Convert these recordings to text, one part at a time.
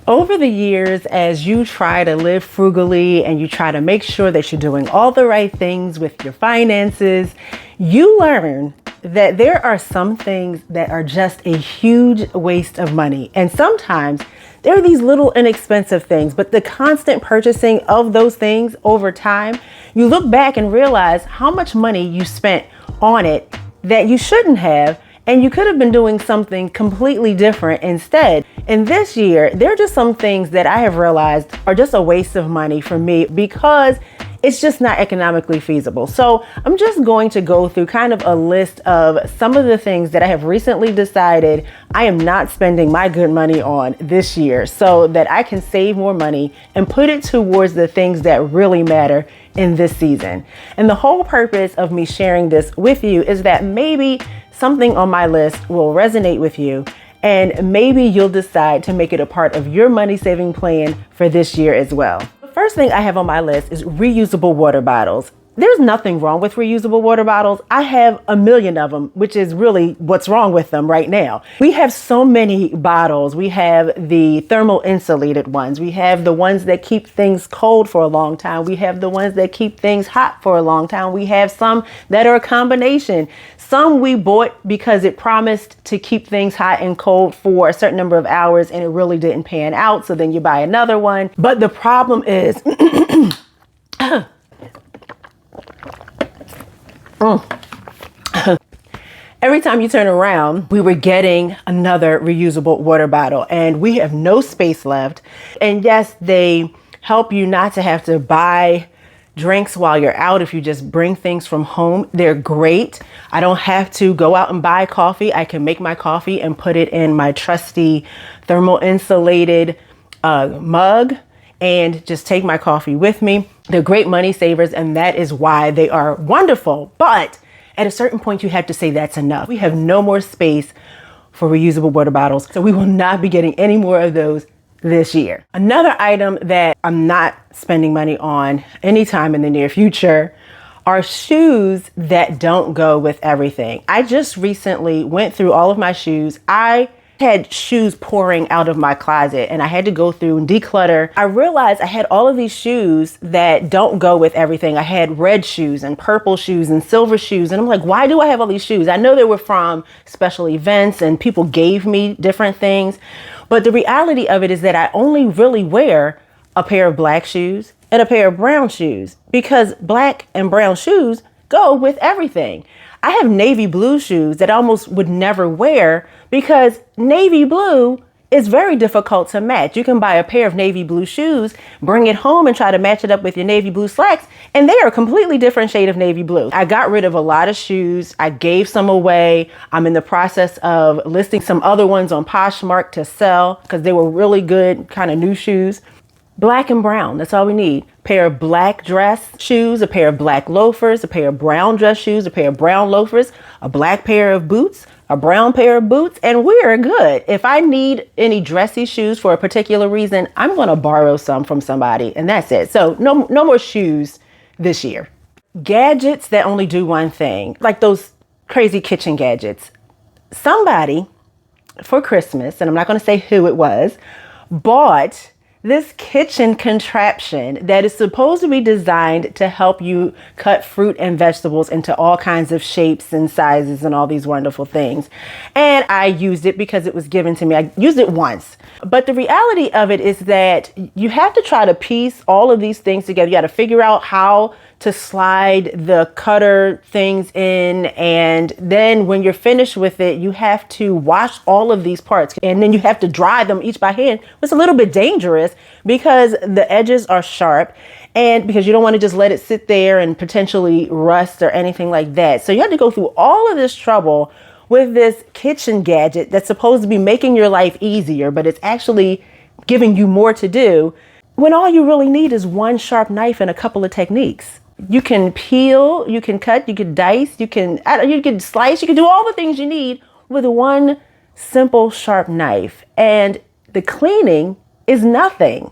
Over the years, as you try to live frugally and you try to make sure that you're doing all the right things with your finances, you learn that there are some things that are just a huge waste of money. And sometimes there are these little inexpensive things, but the constant purchasing of those things over time, you look back and realize how much money you spent on it that you shouldn't have. And you could have been doing something completely different instead. And this year, there are just some things that I have realized are just a waste of money for me because it's just not economically feasible. So I'm just going to go through kind of a list of some of the things that I have recently decided I am not spending my good money on this year so that I can save more money and put it towards the things that really matter in this season. And the whole purpose of me sharing this with you is that maybe something on my list will resonate with you, and maybe you'll decide to make it a part of your money saving plan for this year as well. The first thing I have on my list is reusable water bottles. There's nothing wrong with reusable water bottles. I have a million of them, which is really what's wrong with them right now. We have so many bottles. We have the thermal insulated ones. We have the ones that keep things cold for a long time. We have the ones that keep things hot for a long time. We have some that are a combination. Some we bought because it promised to keep things hot and cold for a certain number of hours and it really didn't pan out. So then you buy another one. But the problem is every time you turn around, we were getting another reusable water bottle and we have no space left. And yes, they help you not to have to buy drinks while you're out. If you just bring things from home, they're great. I don't have to go out and buy coffee. I can make my coffee and put it in my trusty thermal insulated mug and just take my coffee with me. They're great money savers, and that is why they are wonderful. But at a certain point, you have to say that's enough. We have no more space for reusable water bottles, so we will not be getting any more of those this year. Another item that I'm not spending money on anytime in the near future are shoes that don't go with everything. I just recently went through all of my shoes. I had shoes pouring out of my closet and I had to go through and declutter. I realized I had all of these shoes that don't go with everything. I had red shoes and purple shoes and silver shoes. And I'm like, why do I have all these shoes? I know they were from special events and people gave me different things. But the reality of it is that I only really wear a pair of black shoes and a pair of brown shoes because black and brown shoes go with everything. I have navy blue shoes that I almost would never wear because navy blue is very difficult to match. You can buy a pair of navy blue shoes, bring it home and try to match it up with your navy blue slacks, and they are a completely different shade of navy blue. I got rid of a lot of shoes. I gave some away. I'm in the process of listing some other ones on Poshmark to sell because they were really good kind of new shoes. Black and brown, that's all we need. A pair of black dress shoes, a pair of black loafers, a pair of brown dress shoes, a pair of brown loafers, a black pair of boots, a brown pair of boots, and we're good. If I need any dressy shoes for a particular reason, I'm going to borrow some from somebody, and that's it. So no more shoes this year. Gadgets that only do one thing, like those crazy kitchen gadgets. Somebody for Christmas, and I'm not going to say who it was, bought this kitchen contraption that is supposed to be designed to help you cut fruit and vegetables into all kinds of shapes and sizes and all these wonderful things. And I used it because it was given to me. I used it once. But the reality of it is that you have to try to piece all of these things together. You got to figure out how to slide the cutter things in. And then when you're finished with it, you have to wash all of these parts and then you have to dry them each by hand. It's a little bit dangerous because the edges are sharp and because you don't want to just let it sit there and potentially rust or anything like that. So you have to go through all of this trouble with this kitchen gadget that's supposed to be making your life easier, but it's actually giving you more to do when all you really need is one sharp knife and a couple of techniques. You can peel, you can cut, you can dice, you can slice, you can do all the things you need with one simple sharp knife. And the cleaning is nothing.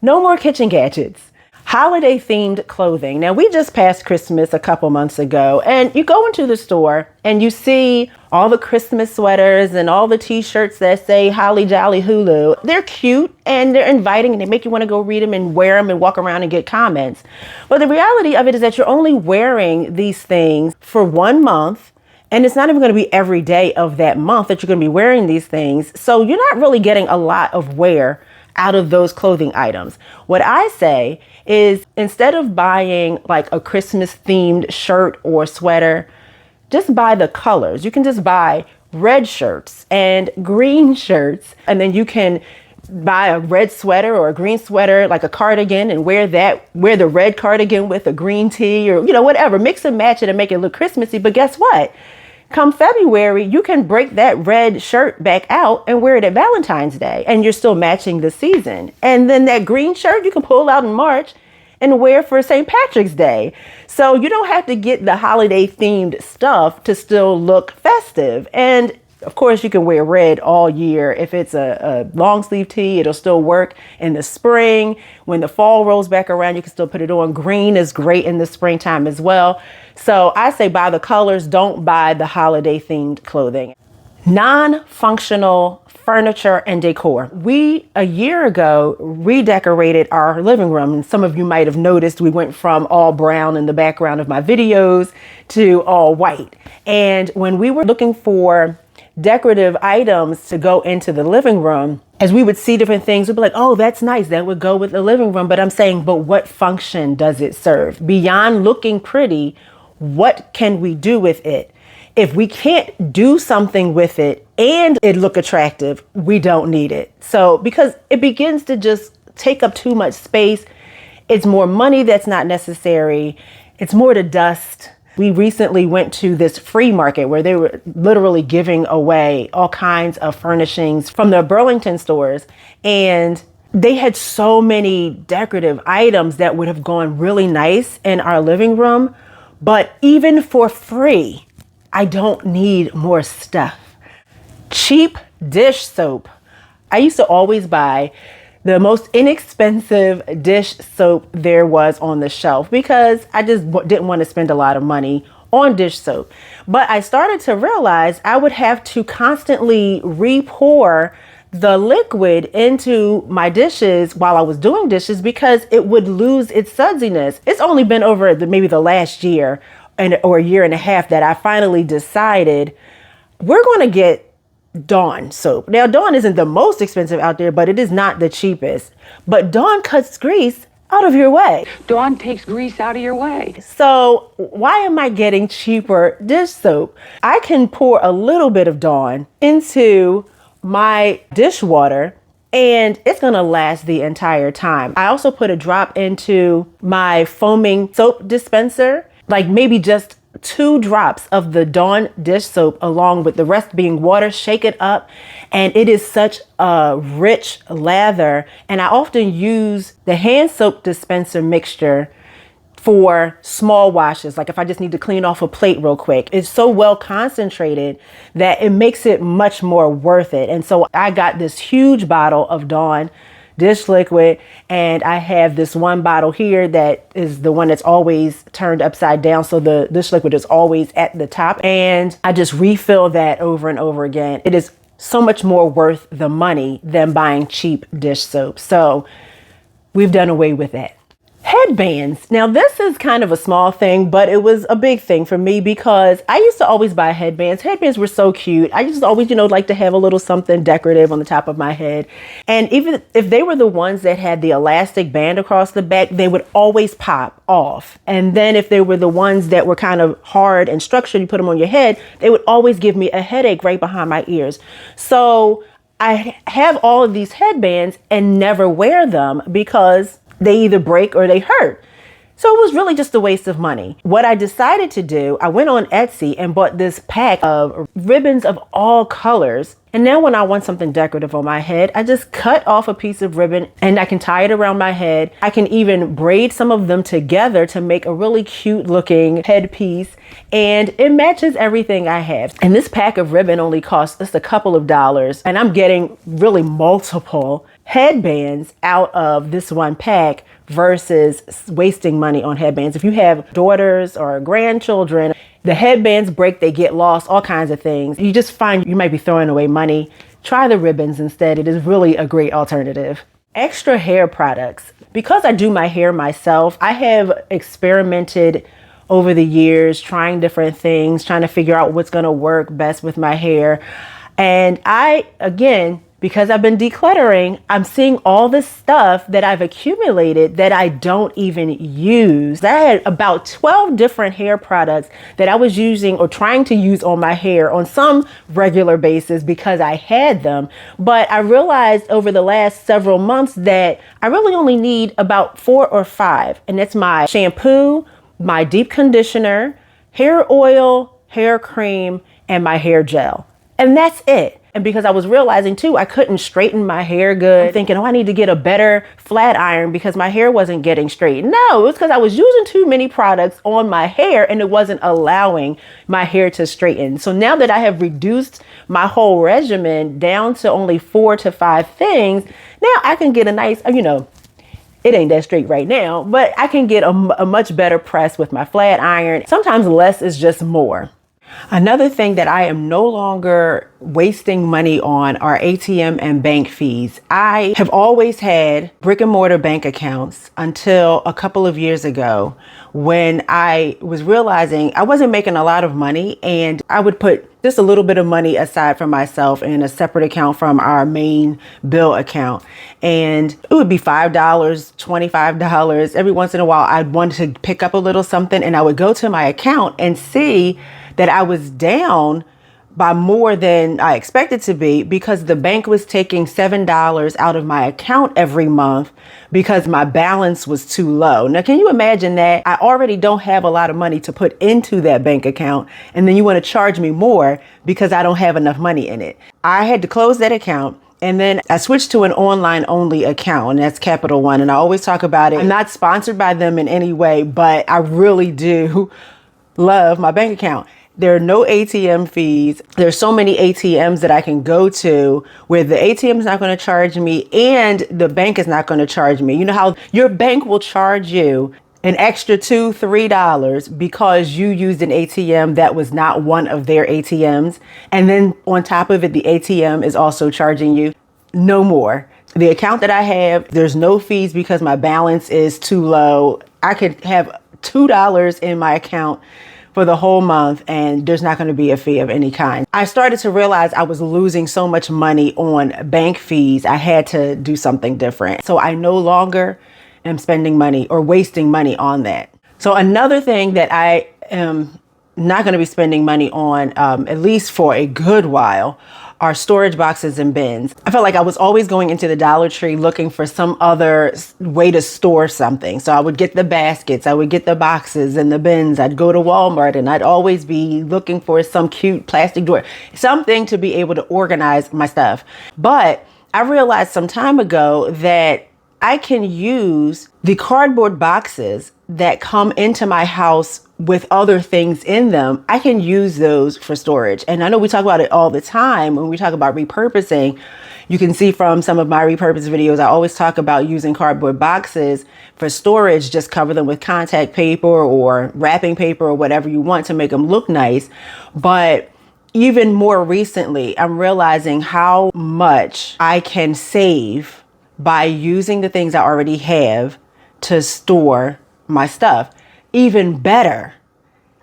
No more kitchen gadgets. Holiday themed clothing. Now, we just passed Christmas a couple months ago, and you go into the store and you see all the Christmas sweaters and all the t-shirts that say Holly Jolly Hulu. They're cute and they're inviting and they make you want to go read them and wear them and walk around and get comments. But the reality of it is that you're only wearing these things for 1 month. And it's not even going to be every day of that month that you're going to be wearing these things. So you're not really getting a lot of wear out of those clothing items. What I say is, instead of buying like a Christmas themed shirt or sweater, just buy the colors. You can just buy red shirts and green shirts, and then you can buy a red sweater or a green sweater, like a cardigan, and wear the red cardigan with a green tee, or, whatever, mix and match it and make it look Christmassy. But guess what? Come February, you can break that red shirt back out and wear it at Valentine's Day, and you're still matching the season. And then that green shirt you can pull out in March and wear for St. Patrick's Day. So you don't have to get the holiday themed stuff to still look festive. And of course, you can wear red all year. If it's a long sleeve tee, it'll still work in the spring. When the fall rolls back around, you can still put it on. Green is great in the springtime as well. So I say buy the colors, don't buy the holiday themed clothing. Non-functional furniture and decor. We, a year ago, redecorated our living room. And some of you might have noticed we went from all brown in the background of my videos to all white. And when we were looking for decorative items to go into the living room, as we would see different things, we'd be like, oh, that's nice, that would go with the living room. But I'm saying, but what function does it serve? Beyond looking pretty, what can we do with it? If we can't do something with it and it look attractive, we don't need it. So because it begins to just take up too much space, it's more money that's not necessary. It's more to dust. We recently went to this flea market where they were literally giving away all kinds of furnishings from the Burlington stores. And they had so many decorative items that would have gone really nice in our living room. But even for free, I don't need more stuff. Cheap dish soap. I used to always buy the most inexpensive dish soap there was on the shelf because I just didn't want to spend a lot of money on dish soap. But I started to realize I would have to constantly re-pour the liquid into my dishes while I was doing dishes because it would lose its sudsiness. It's only been over maybe the last year or a year and a half that I finally decided we're going to get Dawn soap. Now, Dawn isn't the most expensive out there, but it is not the cheapest. But Dawn cuts grease out of your way. Dawn takes grease out of your way. So why am I getting cheaper dish soap? I can pour a little bit of Dawn into my dishwater and it's going to last the entire time. I also put a drop into my foaming soap dispenser, like maybe just 2 drops of the Dawn dish soap along with the rest being water, shake it up. And it is such a rich lather. And I often use the hand soap dispenser mixture for small washes. Like if I just need to clean off a plate real quick, it's so well concentrated that it makes it much more worth it. And so I got this huge bottle of Dawn dish liquid, and I have this one bottle here that is the one that's always turned upside down, so the dish liquid is always at the top, and I just refill that over and over again. It is so much more worth the money than buying cheap dish soap. So we've done away with that. Headbands. Now this is kind of a small thing, but it was a big thing for me because I used to always buy headbands. Headbands were so cute. I just always, like to have a little something decorative on the top of my head. And even if they were the ones that had the elastic band across the back, they would always pop off. And then if they were the ones that were kind of hard and structured, you put them on your head, they would always give me a headache right behind my ears. So I have all of these headbands and never wear them because they either break or they hurt. So it was really just a waste of money. What I decided to do, I went on Etsy and bought this pack of ribbons of all colors. And now when I want something decorative on my head, I just cut off a piece of ribbon and I can tie it around my head. I can even braid some of them together to make a really cute looking headpiece. And it matches everything I have. And this pack of ribbon only costs just a couple of dollars. And I'm getting really multiple headbands out of this one pack versus wasting money on headbands. If you have daughters or grandchildren, the headbands break, they get lost, all kinds of things. You just find you might be throwing away money. Try the ribbons instead. It is really a great alternative. Extra hair products. Because I do my hair myself, I have experimented over the years, trying different things, trying to figure out what's going to work best with my hair. And again, because I've been decluttering, I'm seeing all this stuff that I've accumulated that I don't even use. I had about 12 different hair products that I was using or trying to use on my hair on some regular basis because I had them. But I realized over the last several months that I really only need about 4 or 5. And that's my shampoo, my deep conditioner, hair oil, hair cream, and my hair gel. And that's it. And because I was realizing too, I couldn't straighten my hair good, I'm thinking, oh, I need to get a better flat iron because my hair wasn't getting straight. No, it was because I was using too many products on my hair and it wasn't allowing my hair to straighten. So now that I have reduced my whole regimen down to only 4 to 5 things, now I can get a nice, it ain't that straight right now, but I can get a much better press with my flat iron. Sometimes less is just more. Another thing that I am no longer wasting money on are ATM and bank fees. I have always had brick and mortar bank accounts until a couple of years ago when I was realizing I wasn't making a lot of money and I would put just a little bit of money aside for myself in a separate account from our main bill account. And it would be $5, $25. Every once in a while, I'd want to pick up a little something and I would go to my account and see that I was down by more than I expected to be because the bank was taking $7 out of my account every month because my balance was too low. Now, can you imagine that? I already don't have a lot of money to put into that bank account, and then you want to charge me more because I don't have enough money in it. I had to close that account. And then I switched to an online only account, and that's Capital One. And I always talk about it. I'm not sponsored by them in any way, but I really do love my bank account. There are no ATM fees. There's so many ATMs that I can go to where the ATM is not going to charge me and the bank is not going to charge me. You know how your bank will charge you an extra $2, $3 because you used an ATM that was not one of their ATMs. And then on top of it, the ATM is also charging you. No more. The account that I have, there's no fees because my balance is too low. I could have $2 in my account for the whole month and there's not going to be a fee of any kind. I started to realize I was losing so much money on bank fees. I had to do something different. So I no longer am spending money or wasting money on that. So another thing that I am not going to be spending money on, at least for a good while, are storage boxes and bins. I felt like I was always going into the Dollar Tree looking for some other way to store something. So I would get the baskets, I would get the boxes and the bins. I'd go to Walmart and I'd always be looking for some cute plastic drawer, something to be able to organize my stuff. But I realized some time ago that I can use the cardboard boxes that come into my house with other things in them. I can use those for storage. And I know we talk about it all the time when we talk about repurposing. You can see from some of my repurpose videos, I always talk about using cardboard boxes for storage. Just cover them with contact paper or wrapping paper or whatever you want to make them look nice. But even more recently, I'm realizing how much I can save by using the things I already have to store my stuff. Even better,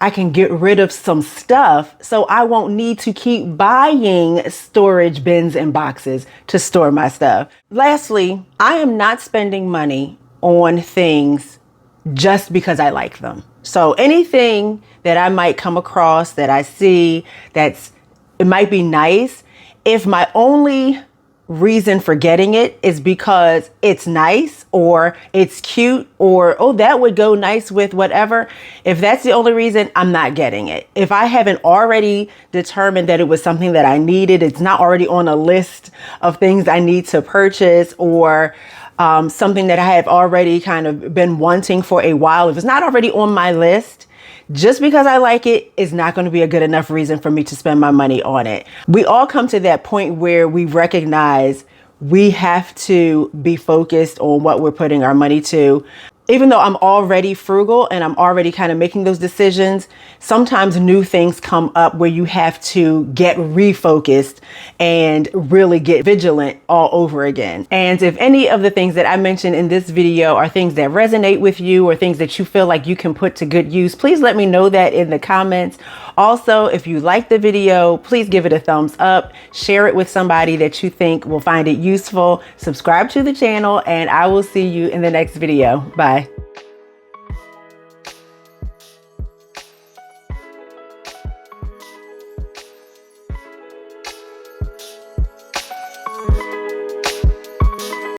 I can get rid of some stuff so I won't need to keep buying storage bins and boxes to store my stuff. Lastly, I am not spending money on things just because I like them. So anything that I might come across that I see it might be nice, if my only reason for getting it is because it's nice or it's cute or, oh, that would go nice with whatever. If that's the only reason, I'm not getting it. If I haven't already determined that it was something that I needed, it's not already on a list of things I need to purchase or something that I have already kind of been wanting for a while. If it's not already on my list, just because I like it is not going to be a good enough reason for me to spend my money on it. We all come to that point where we recognize we have to be focused on what we're putting our money to. Even though I'm already frugal and I'm already kind of making those decisions, sometimes new things come up where you have to get refocused and really get vigilant all over again. And if any of the things that I mentioned in this video are things that resonate with you or things that you feel like you can put to good use, please let me know that in the comments. Also, if you like the video, please give it a thumbs up, share it with somebody that you think will find it useful, subscribe to the channel, and I will see you in the next video. Bye.